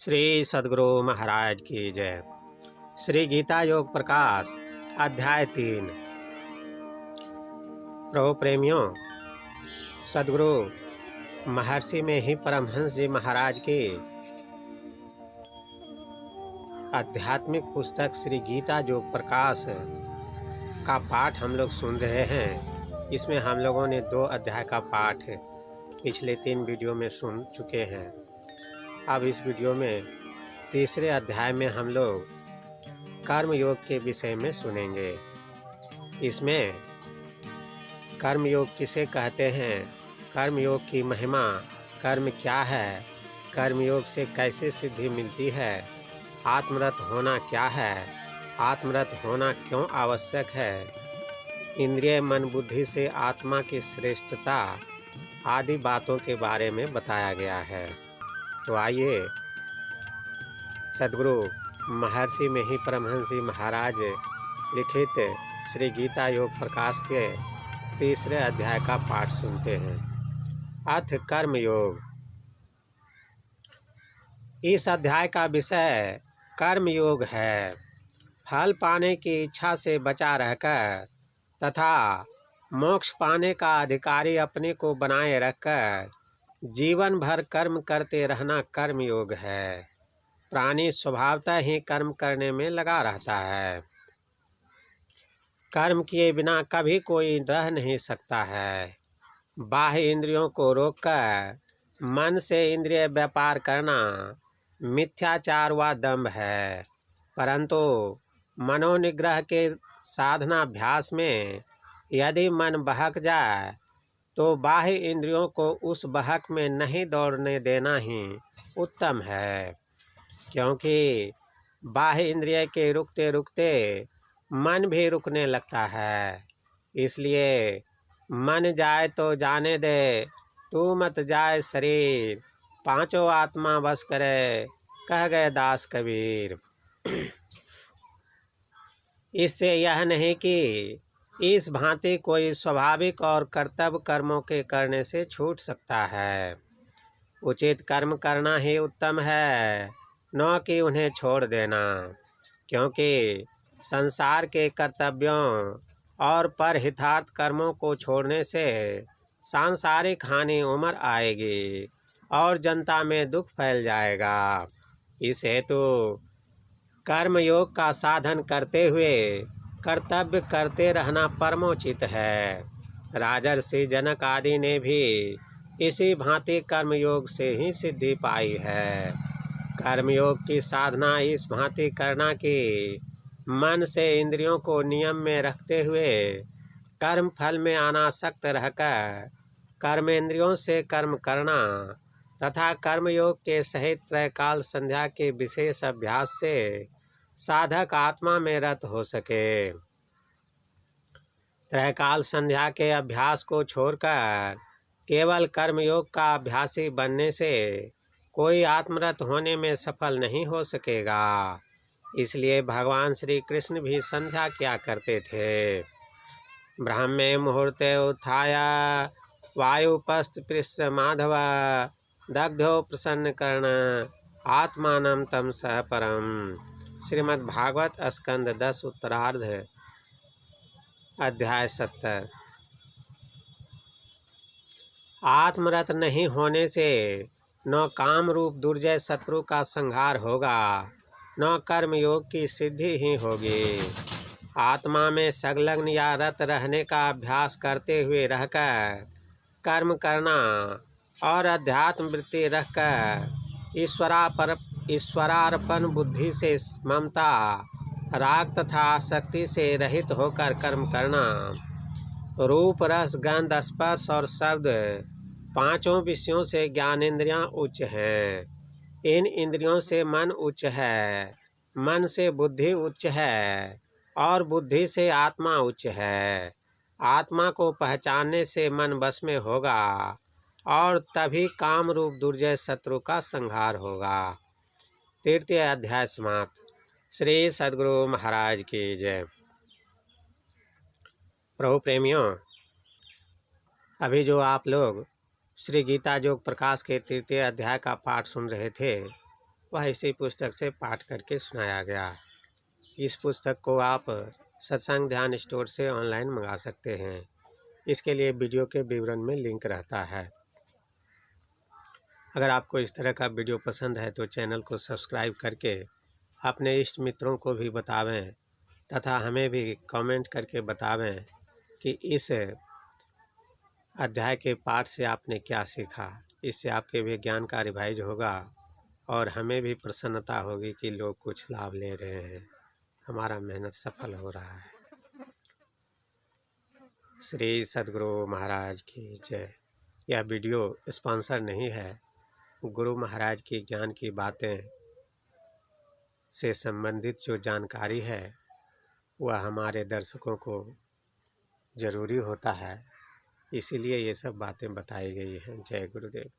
श्री सद्गुरु महाराज की जय। श्री गीता योग प्रकाश अध्याय 3। प्रभु प्रेमियों, सद्गुरु महर्षि में ही परमहंस जी महाराज की आध्यात्मिक पुस्तक श्री गीता योग प्रकाश का पाठ हम लोग सुन रहे हैं। इसमें हम लोगों ने 2 अध्याय का पाठ पिछले 3 वीडियो में सुन चुके हैं। अब इस वीडियो में तीसरे अध्याय में हम लोग कर्म योग के विषय में सुनेंगे। इसमें कर्म योग किसे कहते हैं, कर्म योग की महिमा, कर्म क्या है, कर्म योग से कैसे सिद्धि मिलती है, आत्मरत होना क्या है, आत्मरत होना क्यों आवश्यक है, इंद्रिय मन बुद्धि से आत्मा की श्रेष्ठता आदि बातों के बारे में बताया गया है। तो आइए सद्गुरु महर्षि में ही परमहंस जी महाराज लिखित श्री गीता योग प्रकाश के तीसरे अध्याय का पाठ सुनते हैं। अथ कर्म योग। इस अध्याय का विषय कर्म योग है। फल पाने की इच्छा से बचा रहकर तथा मोक्ष पाने का अधिकारी अपने को बनाए रखकर जीवन भर कर्म करते रहना कर्म योग है। प्राणी स्वभावतः ही कर्म करने में लगा रहता है। कर्म किए बिना कभी कोई रह नहीं सकता है। बाह्य इंद्रियों को रोककर मन से इंद्रिय व्यापार करना मिथ्याचार व दंभ है। परंतु मनोनिग्रह के साधनाभ्यास में यदि मन बहक जाए तो बाह्य इंद्रियों को उस बहक में नहीं दौड़ने देना ही उत्तम है, क्योंकि बाह्य इंद्रिय के रुकते रुकते मन भी रुकने लगता है। इसलिए मन जाए तो जाने दे, तू मत जाए शरीर, पांचों आत्मा बस करे, कह गए दास कबीर। इससे यह नहीं कि इस भांति कोई स्वाभाविक और कर्तव्य कर्मों के करने से छूट सकता है। उचित कर्म करना ही उत्तम है, न कि उन्हें छोड़ देना, क्योंकि संसार के कर्तव्यों और परहितार्थ कर्मों को छोड़ने से सांसारिक हानि उमड़ आएगी और जनता में दुख फैल जाएगा। इस हेतु कर्म योग का साधन करते हुए कर्तव्य करते रहना परमोचित है। राजर्षि जनक आदि ने भी इसी भांति कर्मयोग से ही सिद्धि पाई है। कर्मयोग की साधना इस भांति करना कि मन से इंद्रियों को नियम में रखते हुए कर्म फल में अनासक्त रहकर कर्मेंद्रियों से कर्म करना तथा कर्मयोग के सहित त्रैकाल संध्या के विशेष अभ्यास से साधक आत्मा में रत हो सके। त्रैकाल संध्या के अभ्यास को छोड़कर केवल कर्मयोग का अभ्यासी बनने से कोई आत्मरत होने में सफल नहीं हो सकेगा। इसलिए भगवान श्री कृष्ण भी संध्या किया करते थे। ब्राह्मे मुहूर्ते उत्थाय वायुपस्थ पृष्ठ माधव दग्धो प्रसन्न कर्ण आत्मानं तम सह परम। श्रीमद् भागवत स्कंद 10 उत्तरार्ध अध्याय 70। आत्मरत नहीं होने से न काम रूप दुर्जय शत्रु का संहार होगा, न कर्म योग की सिद्धि ही होगी। आत्मा में संलग्न या रत रहने का अभ्यास करते हुए रहकर कर्म करना और अध्यात्म वृत्ति रखकर ईश्वरार्पण बुद्धि से ममता राग तथा आसक्ति से रहित होकर कर्म करना। रूप रस गंध स्पर्श और शब्द 5 विषयों से ज्ञानेंद्रियां उच्च हैं। इन इंद्रियों से मन उच्च है, मन से बुद्धि उच्च है और बुद्धि से आत्मा उच्च है। आत्मा को पहचानने से मन बस में होगा और तभी काम रूप दुर्जय शत्रु का संहार होगा। तृतीय अध्याय समाप्त। श्री सद्गुरु महाराज की जय। प्रभु प्रेमियों, अभी जो आप लोग श्री गीता योग प्रकाश के तृतीय अध्याय का पाठ सुन रहे थे, वह इसी पुस्तक से पाठ करके सुनाया गया। इस पुस्तक को आप सत्संग ध्यान स्टोर से ऑनलाइन मंगा सकते हैं। इसके लिए वीडियो के विवरण में लिंक रहता है। अगर आपको इस तरह का वीडियो पसंद है तो चैनल को सब्सक्राइब करके अपने इष्ट मित्रों को भी बतावें तथा हमें भी कमेंट करके बतावें कि इस अध्याय के पाठ से आपने क्या सीखा। इससे आपके भी ज्ञान का रिवाइज होगा और हमें भी प्रसन्नता होगी कि लोग कुछ लाभ ले रहे हैं, हमारा मेहनत सफल हो रहा है। श्री सद्गुरु महाराज की जय। यह वीडियो स्पॉन्सर नहीं है। गुरु महाराज की ज्ञान की बातें से संबंधित जो जानकारी है वह हमारे दर्शकों को ज़रूरी होता है, इसीलिए ये सब बातें बताई गई हैं। जय गुरुदेव।